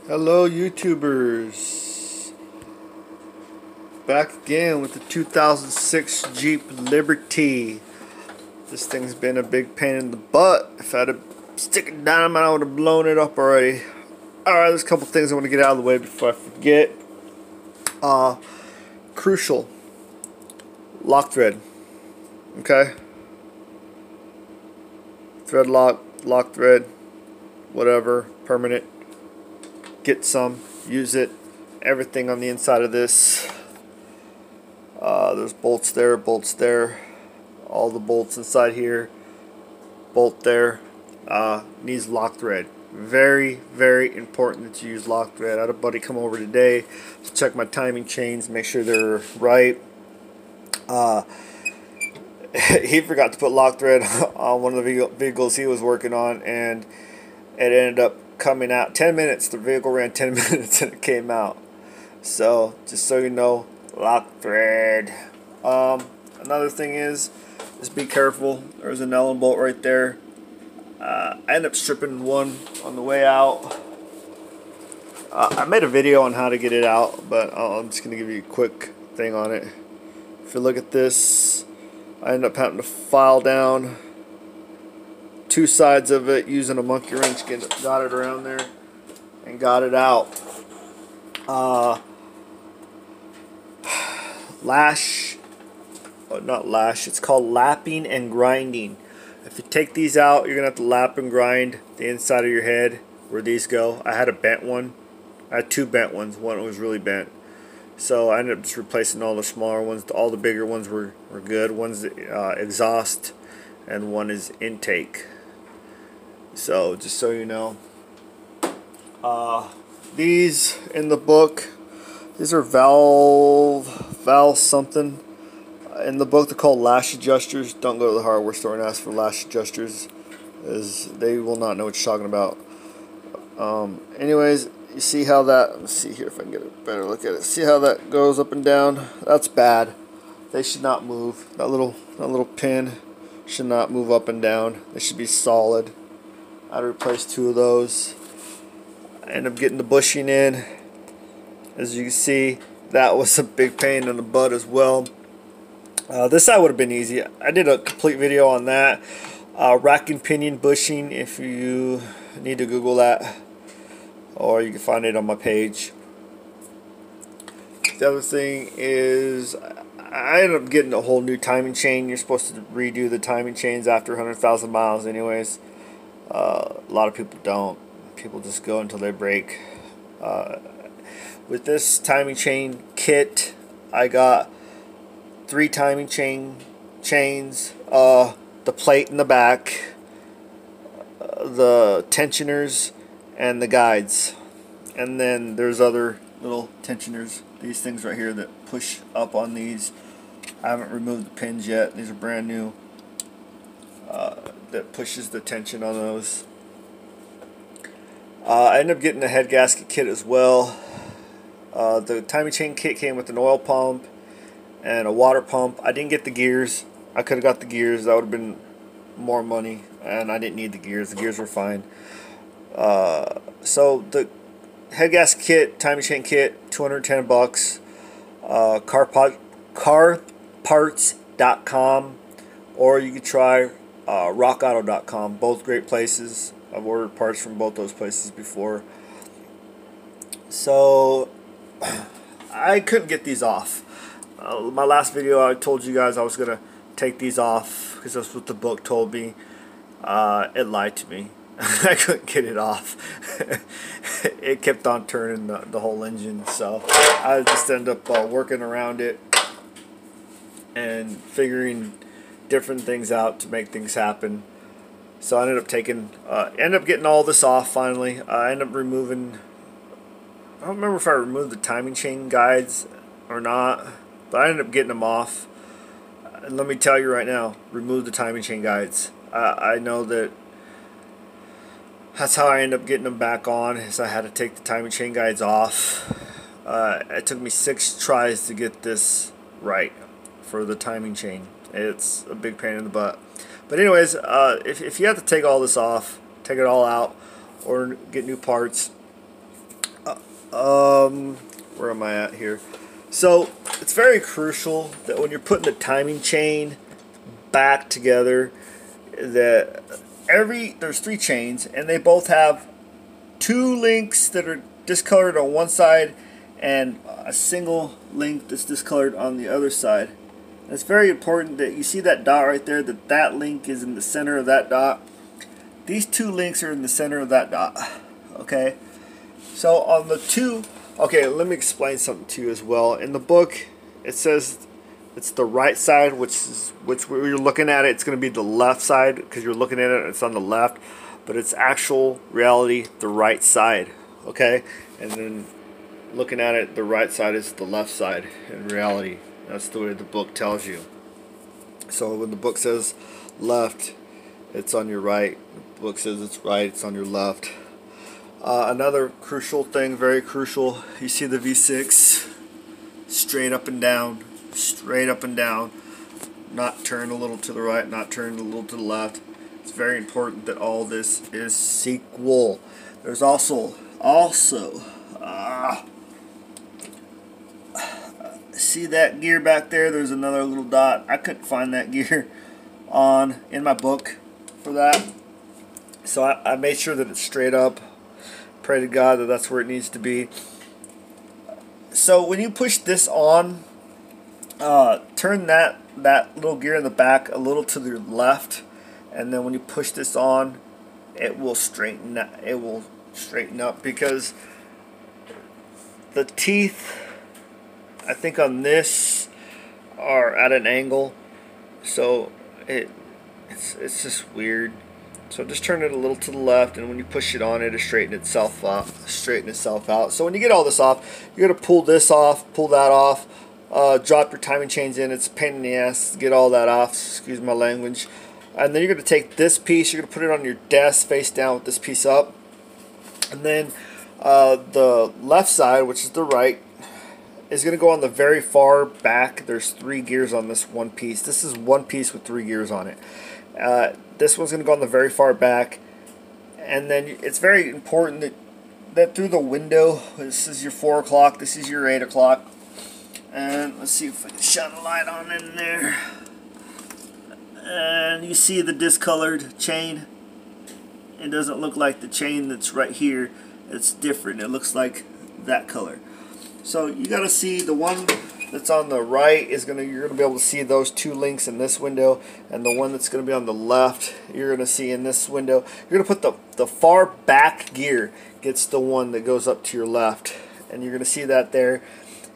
Hello YouTubers, back again with the 2006 Jeep Liberty. This thing's been a big pain in the butt. If I had a stick of dynamite I would have blown it up already. Alright, there's a couple things I want to get out of the way before I forget. Crucial. Lock thread. Okay? Thread lock thread, whatever, permanent. Get some, use it. Everything on the inside of this. There's bolts there, all the bolts inside here, bolt there. Needs lock thread. Very, very important that you use lock thread. I had a buddy come over today to check my timing chains, make sure they're right. He forgot to put lock thread on one of the vehicles he was working on, and it ended up coming out 10 minutes. The vehicle ran 10 minutes and it came out. So just so you know, lock thread. Another thing is just be careful. There's an Allen bolt right there. I ended up stripping one on the way out. I made a video on how to get it out, but I'm just going to give you a quick thing on it. If you look at this, I ended up having to file down two sides of it using a monkey wrench, got it around there and got it out. Not lash, it's called lapping and grinding. If you take these out, you're gonna have to lap and grind the inside of your head where these go. I had a bent one. I had two bent ones. One was really bent, so I ended up just replacing all the smaller ones. All the bigger ones were good. One's exhaust and one is intake. So just so you know, these in the book, these are valve something. In the book they're called lash adjusters. Don't go to the hardware store and ask for lash adjusters, as they will not know what you're talking about. Anyways, you see how that, let's see here if I can get a better look at it. See how that goes up and down? That's bad. They should not move. That little pin should not move up and down. They should be solid. I'd replace two of those. I ended up getting the bushing in. As you can see, that was a big pain in the butt as well. This side would have been easy. I did a complete video on that. Rack and pinion bushing, if you need to Google that, or you can find it on my page. The other thing is, I ended up getting a whole new timing chain. You're supposed to redo the timing chains after 100,000 miles anyways. A lot of people don't. People just go until they break. With this timing chain kit, I got 3 timing chains, the plate in the back, the tensioners, and the guides. And then there's other little tensioners, these things right here that push up on these. I haven't removed the pins yet. These are brand new. That pushes the tension on those. I ended up getting a head gasket kit as well. The timing chain kit came with an oil pump and a water pump. I didn't get the gears. I could have got the gears. That would have been more money, and I didn't need the gears. The gears were fine. So the head gasket kit, timing chain kit, $210. Carparts.com, or you could try rockauto.com. Both great places. I've ordered parts from both those places before. So I couldn't get these off. My last video I told you guys I was going to take these off because that's what the book told me. It lied to me. I couldn't get it off. It kept on turning the whole engine, so I just ended up working around it and figuring different things out to make things happen. So I ended up getting all this off finally. I ended up removing, I don't remember if I removed the timing chain guides or not, but I ended up getting them off. And let me tell you right now, remove the timing chain guides. I know that's how I ended up getting them back on, is I had to take the timing chain guides off. It took me 6 tries to get this right for the timing chain. It's a big pain in the butt. But anyways, if you have to take all this off, take it all out, or get new parts, Where am I at here? So it's very crucial that when you're putting the timing chain back together, that there's 3 chains, and they both have 2 links that are discolored on one side and a single link that's discolored on the other side. And it's very important that you see that dot right there, that link is in the center of that dot. These 2 links are in the center of that dot. Okay, so on the 2, okay, let me explain something to you as well. In the book, it says it's the right side, which when you're looking at it, it's going to be the left side because you're looking at it, it's on the left, but it's actual reality the right side. Okay, and then looking at it, the right side is the left side in reality. That's the way the book tells you. So when the book says left, it's on your right. The book says it's right, it's on your left. Another crucial thing, very crucial, you see the V6 straight up and down, not turn a little to the right, not turn a little to the left. It's very important that all this is equal. There's also see that gear back there? There's another little dot. I couldn't find that gear in my book for that, so I made sure that it's straight up. Pray to God that that's where it needs to be. So when you push this on, turn that little gear in the back a little to the left, and then when you push this on, it will straighten up because the teeth, I think on this, are at an angle, so it's just weird. So just turn it a little to the left, and when you push it on, it'll straighten itself out. So when you get all this off, you're gonna pull this off, pull that off, drop your timing chains in. It's a pain in the ass to get all that off. Excuse my language. And then you're gonna take this piece, you're gonna put it on your desk face down with this piece up, and then the left side, which is the right, is going to go on the very far back. There's 3 gears on this one piece. This is one piece with 3 gears on it. This one's going to go on the very far back, and then it's very important that through the window, this is your 4 o'clock, this is your 8 o'clock, and let's see if I can shine a light on in there, and you see the discolored chain. It doesn't look like the chain that's right here. It's different. It looks like that color. So you got to see the one that's on the right you're gonna be able to see those 2 links in this window, and the one that's gonna be on the left you're gonna see in this window. You're gonna put the far back gear gets the one that goes up to your left, and you're gonna see that there.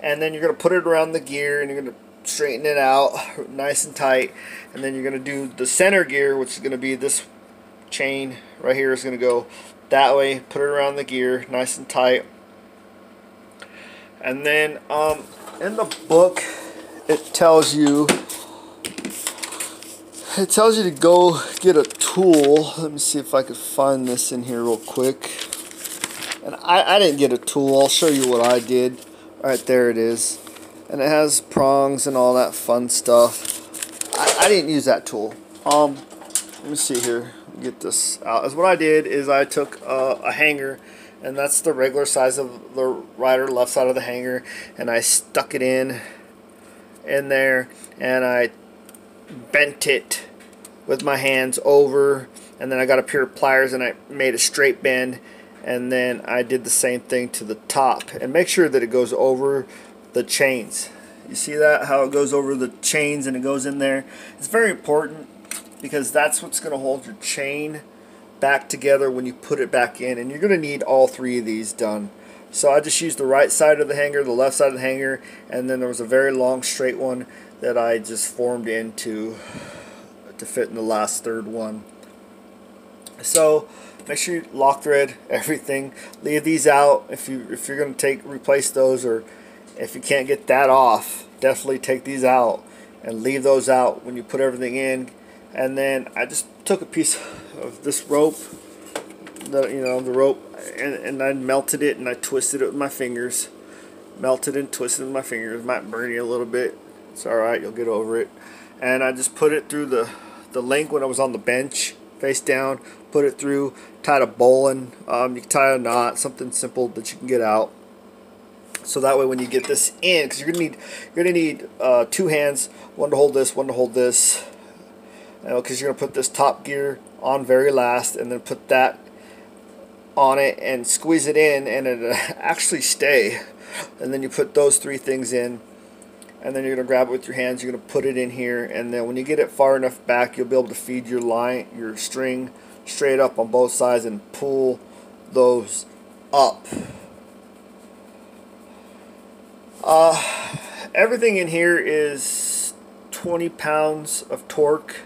And then you're gonna put it around the gear, and you're gonna straighten it out nice and tight. And then you're gonna do the center gear, which is gonna be this chain right here, is gonna go that way. Put it around the gear nice and tight. And then in the book it tells you to go get a tool. Let me see if I could find this in here real quick. And I didn't get a tool. I'll show you what I did. Right there it is. And it has prongs and all that fun stuff. I didn't use that tool. Let me see here. Get this out. As what I did is I took a hanger, and that's the regular size of the right or left side of the hanger, and I stuck it in there, and I bent it with my hands over, and then I got a pair of pliers and I made a straight bend, and then I did the same thing to the top. And make sure that it goes over the chains. You see that, how it goes over the chains and it goes in there? It's very important because that's what's going to hold your chain back together when you put it back in, and you're going to need all 3 of these done. So I just used the right side of the hanger, the left side of the hanger, and then there was a very long straight one that I just formed into to fit in the last third one. So make sure you lock thread everything. Leave these out if you're going to replace those, or if you can't get that off, definitely take these out and leave those out when you put everything in. And then I just took a piece of this rope, the rope, and I melted it and I twisted it with my fingers. Melted and twisted with my fingers. Might burn you a little bit. It's alright, you'll get over it. And I just put it through the link when I was on the bench face down, put it through, tie a bowline. You can tie a knot, something simple that you can get out. So that way when you get this in, because you're gonna need two hands, one to hold this, one to hold this, because you're gonna put this top gear on very last, and then put that on it and squeeze it in, and it'll actually stay. And then you put those three things in, and then you're gonna grab it with your hands. You're gonna put it in here, and then when you get it far enough back, you'll be able to feed your string straight up on both sides and pull those up. Everything in here is 20 pounds of torque,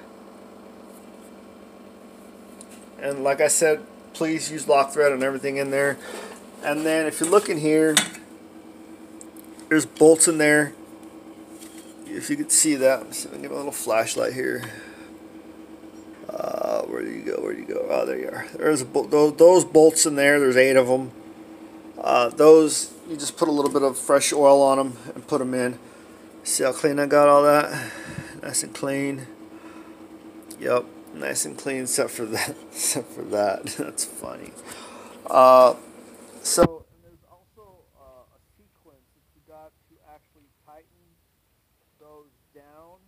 and like I said, please use lock thread on everything in there. And then if you look in here, there's bolts in there. If you could see that, I'm just gonna give a little flashlight here. Where do you go? Where do you go? Oh, there you are. There's those bolts in there. There's 8 of them. Those, you just put a little bit of fresh oil on them and put them in. See how clean I got all that? Nice and clean. Yep, nice and clean except for that. Except for that. That's funny. So and there's also a sequence that you got to actually tighten those down,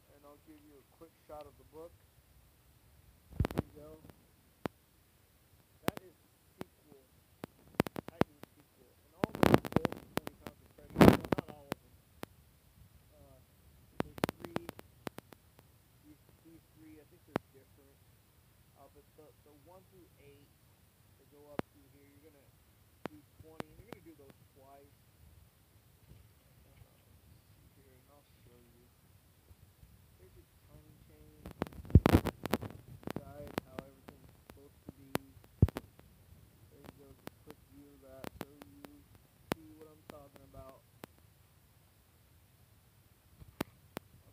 and I'll give you a quick shot of the book. There you go. That is the sequel, tightening sequel, and all those bolts 20 pounds of pressure. Well, not all of them. There's 3. These 3, I think they're different. But the 1 through 8 that go up through here, you're gonna do 20, and you're gonna do those twice. Here, and I'll show you. Here's your timing chain. Guide how everything's supposed to be. There you go, just a quick view of that so you see what I'm talking about.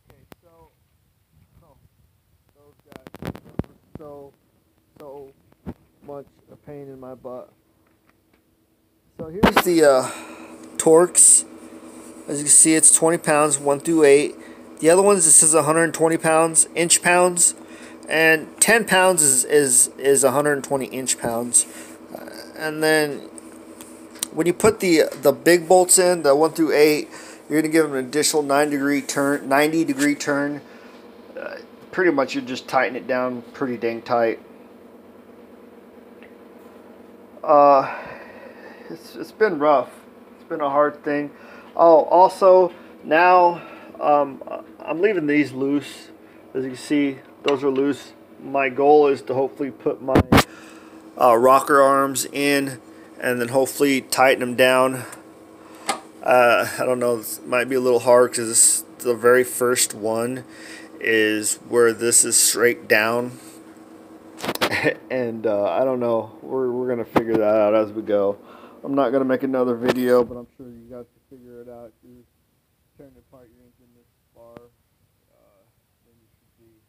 Okay, so those guys are so much a pain in my butt. So here's the torques. As you can see, it's 20 pounds, 1 through 8. The other ones, it says 120 pounds, inch pounds, and 10 pounds is 120 inch pounds. And then when you put the big bolts in, the 1 through 8, you're gonna give them an additional 90-degree turn. Pretty much you just tighten it down pretty dang tight. It's been rough. It's been a hard thing. Oh, also now I'm leaving these loose. As you can see, those are loose. My goal is to hopefully put my rocker arms in, and then hopefully tighten them down. I don't know, this might be a little hard because the very first one is where this is straight down. And I don't know, we're gonna figure that out as we go. I'm not gonna make another video, but I'm sure you guys can figure it out. If you're tearing apart your engine this far, then you should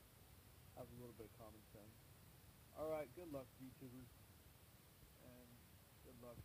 have a little bit of common sense. Alright, good luck, YouTubers, and good luck.